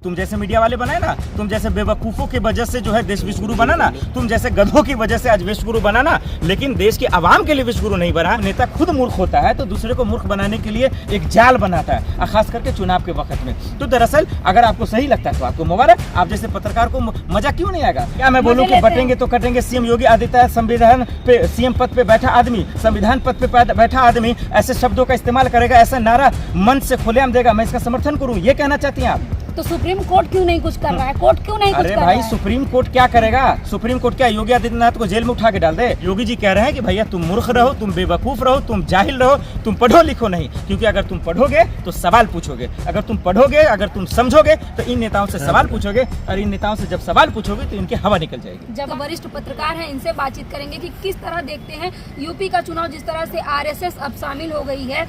तुम जैसे मीडिया वाले बनाए ना, तुम जैसे बेवकूफ़ों की वजह से जो है देश विश्वगुरु बना ना, तुम जैसे गधों की वजह से आज विश्वगुरु बना ना, लेकिन देश की आवाम के लिए विश्वगुरु नहीं बना। नेता खुद मूर्ख होता है तो दूसरे को मूर्ख बनाने के लिए एक जाल बनाता है, खास करके चुनाव के वक्त में। तो दरअसल अगर आपको सही लगता है तो आपको मुबारक, आप जैसे पत्रकार को मजा क्यों नहीं आएगा? क्या मैं बोलूँ कि बटेंगे तो कटेंगे? सीएम योगी आदित्यनाथ संविधान पे, सीएम पद पे बैठा आदमी, संविधान पद पे बैठा आदमी ऐसे शब्दों का इस्तेमाल करेगा, ऐसा नारा मंच से खुलेआम देगा, मैं इसका समर्थन करूँ, ये कहना चाहती हैं आप? तो सुप्रीम कोर्ट क्यों नहीं कुछ कर रहा है? कोर्ट क्यों नहीं कुछ कर रहा है? अरे भाई, सुप्रीम कोर्ट क्या करेगा? सुप्रीम कोर्ट क्या योगी आदित्यनाथ को जेल में उठा के डाल दे? योगी जी कह रहे हैं कि भैया तुम मूर्ख रहो, तुम बेवकूफ रहो, तुम जाहिल रहो, तुम पढ़ो लिखो नहीं, क्योंकि अगर तुम पढ़ोगे तो सवाल पूछोगे, अगर तुम पढ़ोगे, अगर तुम समझोगे तो इन नेताओं से सवाल पूछोगे, और इन नेताओं से जब सवाल पूछोगे तो इनकी हवा निकल जाएगी। जब वरिष्ठ पत्रकार हैं, इनसे बातचीत करेंगे कि किस तरह देखते हैं यूपी का चुनाव, जिस तरह से आरएसएस अब शामिल हो गई है।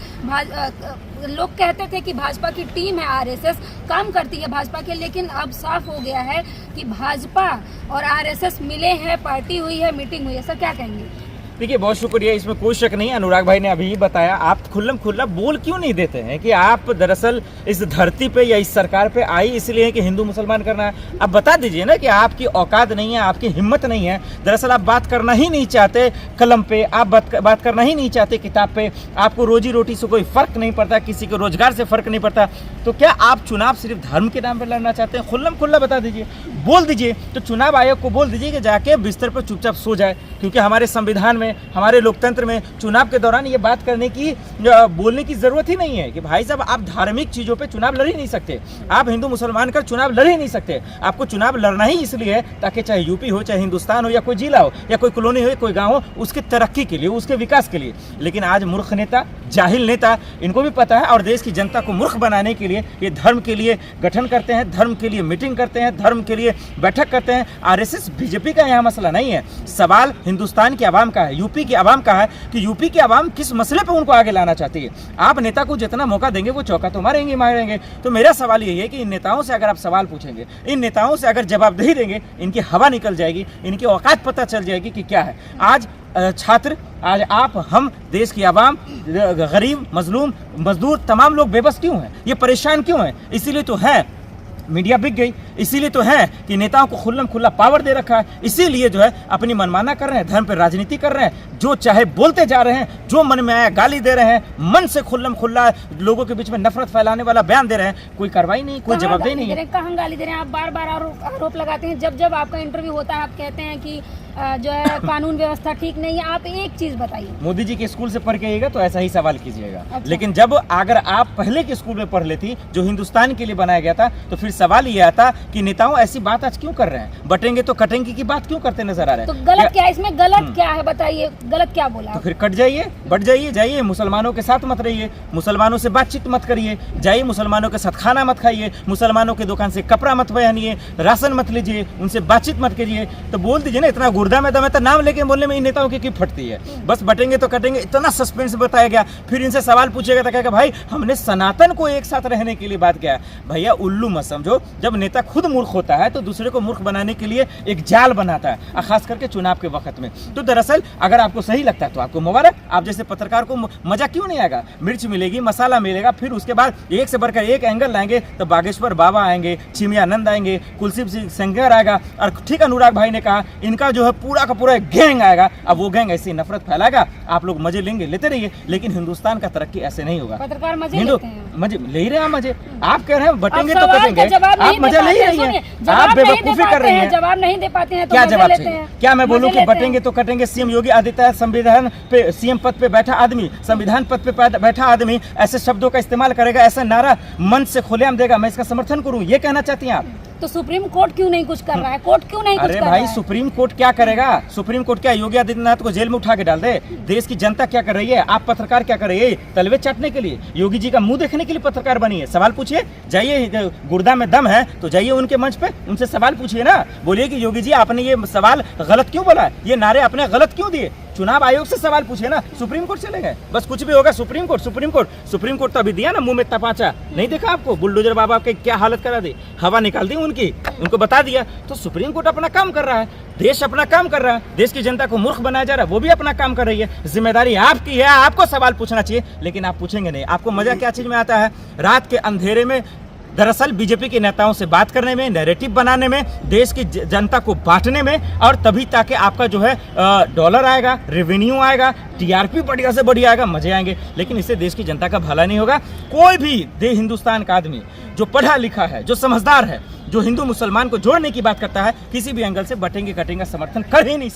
लोग कहते थे कि भाजपा की टीम है, आरएसएस काम करती है भाजपा के, लेकिन अब साफ हो गया है कि भाजपा और आरएसएस मिले हैं, पार्टी हुई है, मीटिंग हुई है। सर क्या कहेंगे? देखिए, बहुत शुक्रिया, इसमें कोई शक नहीं है। अनुराग भाई ने अभी बताया, आप खुल्लम खुल्ला बोल क्यों नहीं देते हैं कि आप दरअसल इस धरती पे या इस सरकार पे आई इसलिए कि हिंदू मुसलमान करना है? आप बता दीजिए ना कि आपकी औकात नहीं है, आपकी हिम्मत नहीं है, दरअसल आप बात करना ही नहीं चाहते कलम पे, आप बात करना ही नहीं चाहते किताब पे, आपको रोजी रोटी से कोई फर्क नहीं पड़ता, किसी के रोजगार से फर्क नहीं पड़ता, तो क्या आप चुनाव सिर्फ धर्म के नाम पर लड़ना चाहते हैं? खुल्लम खुल्ला बता दीजिए, बोल दीजिए। तो चुनाव आयोग को बोल दीजिए कि जाके बिस्तर पर चुपचाप सो जाए, क्योंकि हमारे संविधान में, हमारे लोकतंत्र में चुनाव के दौरान ये बात करने की, बोलने की जरूरत ही नहीं है कि भाई साहब आप धार्मिक चीजों पे चुनाव लड़ ही नहीं सकते, आप हिंदू मुसलमान का चुनाव लड़ ही नहीं सकते। आपको चुनाव लड़ना ही इसलिए है ताकि चाहे यूपी हो, चाहे हिंदुस्तान हो, या कोई जिला हो, या कोई कॉलोनी हो, कोई गाँव हो, उसकी तरक्की के लिए, उसके विकास के लिए। लेकिन आज मूर्ख नेता, जाहिल नेता, इनको भी पता है और देश की जनता को मूर्ख बनाने के लिए ये धर्म के लिए गठन करते हैं, धर्म के लिए मीटिंग करते हैं, धर्म के लिए बैठक करते हैं। आरएसएस बीजेपी का यहाँ मसला नहीं है, सवाल हिंदुस्तान की आवाम का है, यूपी की आवाम का है कि यूपी की आवाम किस मसले पर उनको आगे लाना चाहती है। आप नेता को जितना मौका देंगे वो चौका तो मारेंगे। तो मेरा सवाल यही है कि इन नेताओं से अगर आप सवाल पूछेंगे, इन नेताओं से अगर जवाबदेही देंगे, इनकी हवा निकल जाएगी, इनकी औकात पता चल जाएगी कि क्या है। आज छात्र, आज आप, हम, देश की आवाम, गरीब, मजलूम, मजदूर, तमाम लोग बेबस क्यों हैं? ये परेशान क्यों हैं? इसीलिए तो है मीडिया बिक गई, इसीलिए तो है कि नेताओं को खुल्लम खुल्ला पावर दे रखा है, इसीलिए जो है अपनी मनमाना कर रहे हैं, धर्म पर राजनीति कर रहे हैं, जो चाहे बोलते जा रहे हैं, जो मन में आया गाली दे रहे हैं, मन से खुल्लम खुल्ला लोगों के बीच में नफरत फैलाने वाला बयान दे रहे हैं। कोई कार्रवाई नहीं, कोई जवाबदेही नहीं है। कहाँ गाली दे रहे हैं? आप बार बार आरोप लगाते हैं, जब आपका इंटरव्यू होता है आप कहते हैं कि जो है कानून व्यवस्था ठीक नहीं है। आप एक चीज बताइए, मोदी जी के स्कूल से पढ़ के आइएगा तो ऐसा ही सवाल कीजिएगा। अच्छा। लेकिन जब अगर आप पहले के स्कूल में पढ़ लेती, जो हिंदुस्तान के लिए बनाया गया था, तो फिर सवाल ये आता कि नेताओं ऐसी बात आज क्यों कर रहे हैं? बटेंगे तो कटेंगे की बात क्यों करते नजर आ रहे हैं? तो गलत क्या है इसमें? गलत क्या है बताइए, गलत क्या बोला? तो फिर कट जाइए, बट जाइए, जाइए, मुसलमानों के साथ मत रहिए, मुसलमानों से बातचीत मत करिए, जाइए मुसलमानों के साथ खाना मत खाइए, मुसलमानों की दुकान से कपड़ा मत पहनिए, राशन मत लीजिए, उनसे बातचीत मत कीजिए। तो बोल दीजिए ना, इतना गुर्दा में दम है तो नाम लेके बोलने में इन नेताओं की फटती है। बस बटेंगे तो कटेंगे, इतना सस्पेंस बताया गया, फिर इनसे सवाल पूछेगा तो कहेगा भाई हमने सनातन को एक साथ रहने के लिए बात किया। भैया उल्लू मत समझो, जब नेता खुद मूर्ख होता है तो दूसरे को मूर्ख बनाने के लिए एक जाल बनाता है, खास करके चुनाव के वक्त में। तो दरअसल अगर आपको सही लगता है तो आपको मुबारक, आप जैसे पत्रकार को मजा क्यों नहीं आएगा? मिर्च मिलेगी, मसाला मिलेगा, फिर उसके बाद एक से बढ़कर एक एंगल लाएंगे, तो बागेश्वर बाबा आएंगे, चिमयानंद आएंगे, कुलदीप सिंह सेंगर आएगा, और ठीक अनुराग भाई ने कहा इनका जो है पूरा का पूरा गैंग आएगा। अब वो गैंग ऐसी नफरत फैलाएगा, आप लोग मजे लेंगे, लेते रहिए, लेकिन हिंदुस्तान का तरक्की ऐसे नहीं होगा। पत्रकार मजे लेते हैं, मजे ले ही रहे हैं, मजे आप कह रहे हैं बटेंगे तो कटेंगे, आप मजा ले ही रही हैं, आप बेवकूफी कर रही हैं, जवाब नहीं दे पाते हैं तो क्या जवाब चाहिए? क्या मैं बोलूं कि बटेंगे तो कटेंगे? सीएम योगी आदित्यनाथ संविधान पे, सीएम पद पे बैठा आदमी, संविधान पद पे बैठा आदमी ऐसे शब्दों का इस्तेमाल करेगा, ऐसा नारा मंच से खुलेआम देगा, मैं इसका समर्थन करूं, ये कहना चाहती हैं आप? तो सुप्रीम कोर्ट क्यों नहीं कुछ कर रहा है? कोर्ट क्यों नहीं कुछ कर रहा है? अरे भाई, सुप्रीम कोर्ट क्या करेगा? सुप्रीम कोर्ट क्या योगी आदित्यनाथ को जेल में उठा के डाल दे? देश की जनता क्या कर रही है? आप पत्रकार क्या कर रहे हैं? तलवे चाटने के लिए, योगी जी का मुंह देखने के लिए पत्रकार बनी है? सवाल पूछिए, जाइए, गुर्दा में दम है तो जाइए उनके मंच पे, उनसे सवाल पूछिए ना, बोलिए कि योगी जी आपने ये सवाल गलत क्यों बोला, ये नारे आपने गलत क्यों दिए? चुनाव आयोग से सवाल पूछिए ना, सुप्रीम कोर्ट चले गए, बस कुछ भी होगा सुप्रीम कोर्ट तो अभी दिया ना, मुंह में तपाचा नहीं देखा आपको? बुलडोजर बाबा के क्या हालत करा दी, हवा निकाल दी उनकी, उनको बता दिया। तो सुप्रीम कोर्ट अपना काम कर रहा है, देश अपना काम कर रहा है, देश की जनता को मूर्ख बनाया जा रहा है, वो भी अपना काम कर रही है। जिम्मेदारी आपकी है, आपको सवाल पूछना चाहिए, लेकिन आप पूछेंगे नहीं। आपको मजा क्या चीज में आता है? रात के अंधेरे में दरअसल बीजेपी के नेताओं से बात करने में, नैरेटिव बनाने में, देश की जनता को बांटने में, और तभी ताकि आपका जो है डॉलर आएगा, रेवेन्यू आएगा, टीआरपी बढ़िया से बढ़िया आएगा, मजे आएंगे। लेकिन इससे देश की जनता का भला नहीं होगा। कोई भी हिंदुस्तान का आदमी जो पढ़ा लिखा है, जो समझदार है, जो हिंदू मुसलमान को जोड़ने की बात करता है, किसी भी एंगल से बटेंगे कटेंगे समर्थन कर ही नहीं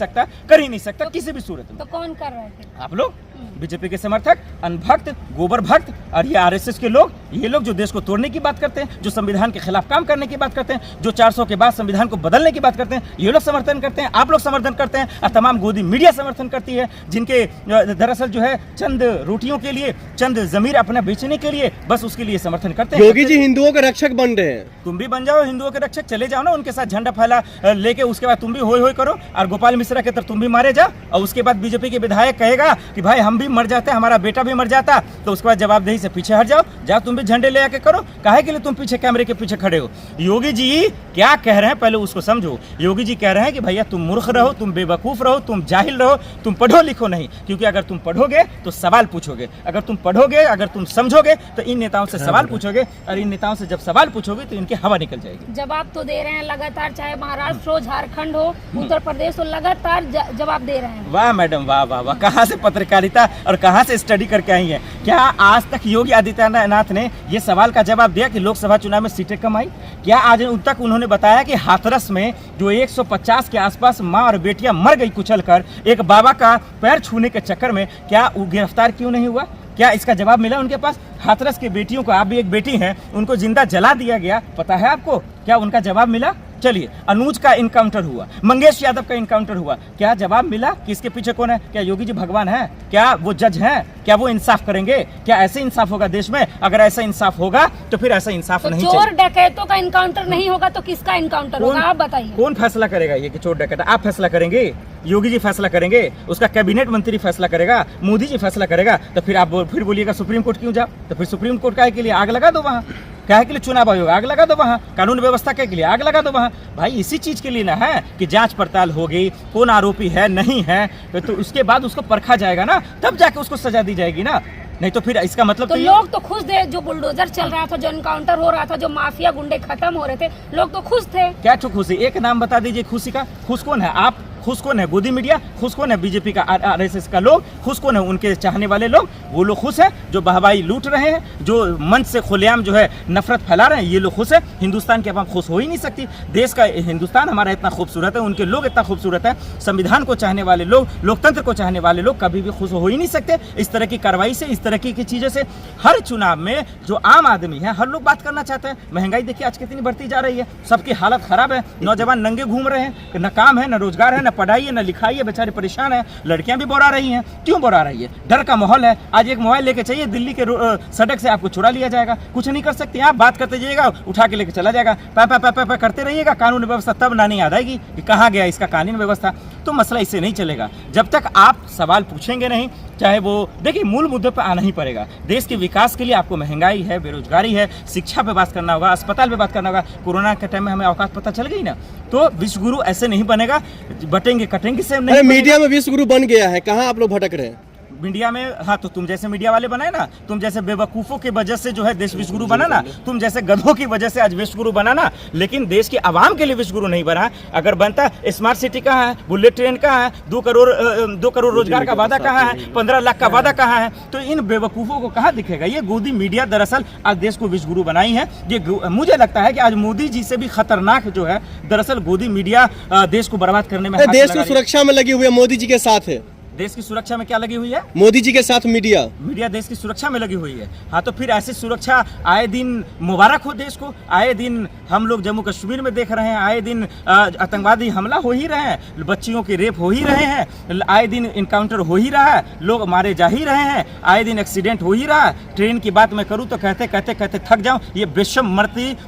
सकता किसी भी सूरत में। तो कौन कर रहे थे? आप लोग, बीजेपी के समर्थक, अनभक्त, गोबर भक्त, और ये आरएसएस के लोग, ये लोग जो देश को तोड़ने की बात करते हैं, जो संविधान के खिलाफ काम करने की बात करते हैं, जो 400 के बाद संविधान को बदलने की बात करते हैं, ये लोग समर्थन करते हैं, आप लोग समर्थन करते हैं, और तमाम गोदी मीडिया समर्थन करती है, जिनके दरअसल जो है चंद रोटियों के लिए, चंद जमीर अपना बेचने के लिए, बस उसके लिए समर्थन करते हैं। योगी जी हिंदुओं के रक्षक बन रहे हैं, तुम भी बन जाओ हिंदुओं के रक्षक, चले जाओ ना उनके साथ झंडा फैला लेके, उसके बाद तुम भी होय होय करो, और गोपाल मिश्रा के तरफ तुम भी मारे जाओ, और उसके बाद बीजेपी के विधायक कहेगा कि भाई हम भी मर जाते, हमारा बेटा भी मर जाता, तो उसके बाद जवाबदेही से पीछे हट जाओ तुम भी झंडे ले आके करो। काहे के लिए तुम पीछे कैमरे के पीछे खड़े हो? योगी जी क्या कह रहे हैं पहले उसको समझो। योगी जी कह रहे हैं कि भैया तुम मूर्ख रहो, तुम बेवकूफ रहो, तुम जाहिल रहो, तुम पढ़ो लिखो नहीं, क्योंकि अगर तुम पढ़ोगे तो सवाल पूछोगे, अगर तुम पढ़ोगे, अगर तुम समझोगे तो इन नेताओं से सवाल पूछोगे, और इन नेताओं से जब सवाल पूछोगे तो इनकी हवा निकल जाएगी। जवाब तो दे रहे हैं लगातार, चाहे महाराष्ट्र हो, झारखंड हो, उत्तर प्रदेश हो, लगातार जवाब दे रहे हैं। वाह मैडम, वाह वाह वाह, कहाँ से पत्रकारिता और कहाँ से स्टडी करके आई है? क्या आज तक योगी आदित्यनाथ ने ये सवाल का जवाब दिया कि लोकसभा चुनाव में सीटें कम आई? क्या आज तक उन्होंने बताया कि हाथरस में जो 150 के आसपास मां और बेटियां मर गई कुचलकर एक बाबा का पैर छूने के चक्कर में, क्या वो गिरफ्तार क्यों नहीं हुआ? क्या इसका जवाब मिला उनके पास? हाथरस की बेटियों को, आप भी एक बेटी हैं, उनको जिंदा जला दिया गया, पता है आपको? क्या उनका जवाब मिला? चलिए, अनुज का इनकाउंटर हुआ, मंगेश यादव का इनकाउंटर हुआ, क्या जवाब मिला कि इसके पीछे कौन है? क्या योगी जी भगवान है? क्या वो जज हैं? क्या वो इंसाफ करेंगे? क्या ऐसे इंसाफ होगा देश में? अगर ऐसा इंसाफ होगा तो फिर ऐसा इंसाफ तो नहीं चोर चाहिए। डकैतों का इनकाउंटर नहीं होगा तो किसका इनकाउंटर होगा? आप बताइए। कौन फैसला करेगा ये कि चोर डकैत? आप फैसला करेंगे? योगी जी फैसला करेंगे? उसका कैबिनेट मंत्री फैसला करेगा? मोदी जी फैसला करेगा? तो फिर आप फिर बोलिएगा सुप्रीम कोर्ट क्यों जाओ? तो फिर सुप्रीम कोर्ट काहे के लिए आग लगा दो वहाँ? काहे के लिए चुनाव आयोग आग लगा दो वहाँ? कानून व्यवस्था के लिए आग लगा दो वहाँ? भाई इसी चीज के लिए ना है कि जांच पड़ताल होगी, कौन आरोपी है नहीं है, तो उसके बाद उसको परखा जाएगा ना, तब जाके उसको सजा दी जाएगी ना। नहीं तो फिर इसका मतलब तो लोग तो खुश थे, जो बुलडोजर चल रहा था, जो एनकाउंटर हो रहा था, जो माफिया गुंडे खत्म हो रहे थे, लोग तो खुश थे। क्या खुशी? एक नाम बता दीजिए खुशी का। खुश कौन है? आप खुश कौन है? गोदी मीडिया खुश कौन है? बीजेपी का, आरएसएस का लोग खुश कौन है? उनके चाहने वाले लोग, वो लोग खुश हैं जो बहवाई लूट रहे हैं, जो मंच से खुलेआम जो है नफरत फैला रहे हैं, ये लोग खुश है। हिंदुस्तान की आवाम खुश हो ही नहीं सकती। देश का हिंदुस्तान हमारा इतना खूबसूरत है, उनके लोग इतना खूबसूरत है, संविधान को चाहने वाले लोग, लोकतंत्र को चाहने वाले लोग कभी भी खुश हो ही नहीं सकते। इस तरह की कार्रवाई से, इस तरह की चीजों से हर चुनाव में जो आम आदमी है, हर लोग बात करना चाहता है। महंगाई देखिए आज कितनी बढ़ती जा रही है, सबकी हालत खराब है, नौजवान नंगे घूम रहे हैं, न काम है, न रोजगार है, न पढ़ाई है, न लिखाई है, बेचारे परेशान है। लड़कियां भी बोरा रही हैं। क्यों बोरा रही है? डर का माहौल है। आज एक मोबाइल लेके चाहिए, दिल्ली के सड़क से आपको चुरा लिया जाएगा, कुछ नहीं कर सकते आप। बात करते जाइएगा, उठा के लेके चला जाएगा, पा करते रहिएगा। कानून व्यवस्था तब ना नहीं याद आएगी कि कहाँ गया इसका कानून व्यवस्था। तो मसला इससे नहीं चलेगा जब तक आप सवाल पूछेंगे नहीं। चाहे वो देखिए, मूल मुद्दे पर आना ही पड़ेगा। देश के विकास के लिए आपको महंगाई है, बेरोजगारी है, शिक्षा पे बात करना होगा, अस्पताल पे बात करना होगा। कोरोना के टाइम में हमें औकात पता चल गई ना, तो विश्व गुरु ऐसे नहीं बनेगा, बटेंगे कटेंगे से नहीं। मीडिया में विश्व गुरु बन गया है, कहाँ आप लोग भटक रहे हैं? मीडिया में, हाँ, तो तुम जैसे मीडिया वाले बनाए ना, तुम जैसे बेवकूफों की वजह से जो है देश विश्व गुरु बना ना, तुम जैसे गधों की वजह से आज विश्व गुरु बना ना, लेकिन देश की आवाम के लिए विश्व गुरु नहीं बना। अगर बनता, स्मार्ट सिटी कहाँ है, बुलेट ट्रेन कहाँ है, 2 करोड़ रोजगार का वादा कहाँ है, 15 लाख का वादा कहाँ है, तो इन बेवकूफों को कहाँ दिखेगा? ये गोदी मीडिया दरअसल आज देश को विश्व गुरु बनाई है। ये मुझे लगता है कि आज मोदी जी से भी खतरनाक जो है दरअसल गोदी मीडिया देश को बर्बाद करने में, देश की सुरक्षा में लगी हुई है, मोदी जी के साथ है। देश की सुरक्षा में क्या लगी हुई है? मोदी जी के साथ मीडिया देश की सुरक्षा में लगी हुई है। हाँ, तो फिर ऐसी सुरक्षा आए दिन मुबारक हो देश को। आए दिन हम लोग जम्मू कश्मीर में देख रहे हैं, आए दिन आतंकवादी हमला हो ही रहे हैं, बच्चियों के रेप हो ही रहे हैं, आए दिन इनकाउंटर हो ही रहा है, लोग मारे जा ही रहे हैं, आए दिन एक्सीडेंट हो ही रहा है। ट्रेन की बात मैं करूँ तो कहते कहते थक जाऊं। ये बेशम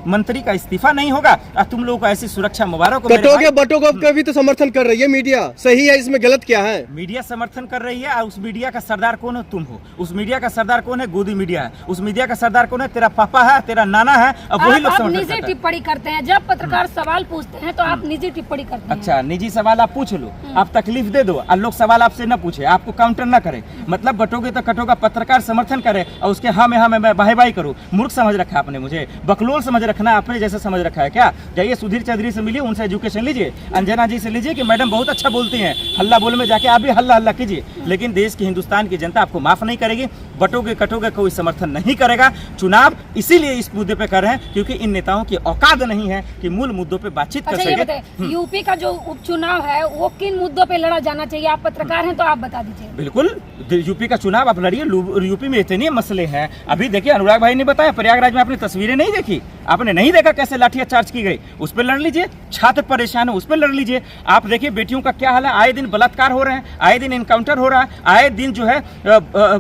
मंत्री का इस्तीफा नहीं होगा, तुम लोगों को ऐसी सुरक्षा मुबारक हो। बटोगे का भी तो समर्थन कर रही है मीडिया, सही है, इसमें गलत क्या है? मीडिया समर्थन कर रही है और उस मीडिया का सरदार कौन है? तुम हो। उस मीडिया का सरदार कौन है? गोदी मीडिया है। उस मीडिया का सरदार कौन है? तेरा पापा है, तेरा नाना है, और वही लोग आप समर्थन निजी करते हैं। टिप्पणी करते हैं, जब पत्रकार सवाल पूछते हैं तो आप निजी टिप्पणी करते हैं। अच्छा, निजी सवाल आप पूछ लो, आप तकलीफ दे दो और लोग सवाल आपसे न पूछे, आपको काउंटर न करे, मतलब बटोगे तो कटोगा। पत्रकार समर्थन करे और उसके हाँ में बाही बाही करो। मूर्ख समझ रखा है आपने, मुझे बकलोल समझ रखना आपने, जैसे समझ रखा है क्या? जाइए सुधीर चौधरी से मिलिए, उनसे एजुकेशन लीजिए, अंजना जी से लीजिए कि मैडम बहुत अच्छा बोलती हैं, हल्ला बोल में जाके आप भी हल्ला हल्ला कीजिए। लेकिन देश की, हिंदुस्तान की जनता आपको माफ नहीं करेगी। बटोगे कटोगे कोई समर्थन नहीं करेगा। चुनाव इसीलिए इस मुद्दे पे कर रहे हैं क्योंकि इन नेताओं की औकात नहीं है कि मूल मुद्दों पे बातचीत कर अच्छा ये सके। बताइए, यूपी का जो उपचुनाव है वो किन मुद्दों पे लड़ा जाना चाहिए? आप पत्रकार हैं तो आप बता दीजिए। बिल्कुल, यूपी का चुनाव आप लड़िए। यूपी में इतने मसले हैं। अभी देखिए, अनुराग भाई ने बताया, प्रयागराज में आपने तस्वीरें नहीं देखी, आपने नहीं देखा कैसे लाठियां चार्ज की गई, उस पर लड़ लीजिए। छात्र परेशान है, उस पर लड़ लीजिए। आप देखिए बेटियों का क्या हाल है, आए दिन बलात्कार हो रहे हैं, आए दिन इनकाउंटर हो रहा है, आए दिन जो है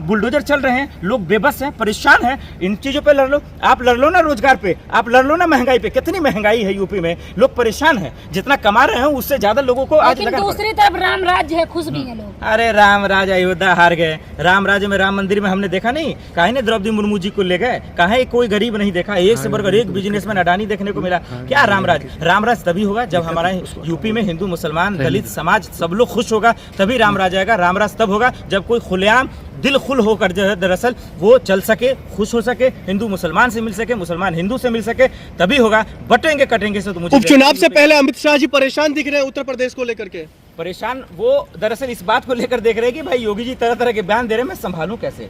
बुलडोजर चल रहे हैं, लोग बेबस हैं, परेशान हैं। इन चीजों पे लड़ लो। आप लड़ लो ना रोजगार पे, आप लड़ लो ना महंगाई पे। कितनी महंगाई है यूपी में, लोग परेशान हैं। जितना कमा रहे हैं उससे ज्यादा लोगों को आज लेकिन लगा। दूसरी तरफ राम राज्य है, खुश भी है लोग। अरे राम राज अयोध्या हार गए। राम राज्य में, राम मंदिर में हमने देखा नहीं, काहे ने द्रौपदी मुर्मू जी को ले गए, काहे कोई गरीब नहीं देखा, एक से बढ़कर एक बिजनेसमैन अडानी देखने को मिला। क्या रामराज? रामराज तभी होगा जब हमारा यूपी में हिंदू, मुसलमान, दलित समाज सब लोग खुश होगा, तभी रामराज आएगा। रामराज तब होगा जब कोई खुलेआम दिल खुल होकर जो है दरअसल वो चल सके, खुश हो सके, हिंदू मुसलमान से मिल सके, मुसलमान हिंदू से मिल सके, तभी होगा। बटेंगे कटेंगे से तो मुझे उपचुनाव से पहले अमित शाह जी परेशान दिख रहे हैं उत्तर प्रदेश को लेकर के। परेशान वो दरअसल इस बात को लेकर देख रहे हैं कि भाई योगी जी तरह तरह के बयान दे रहे हैं, मैं संभालूं कैसे।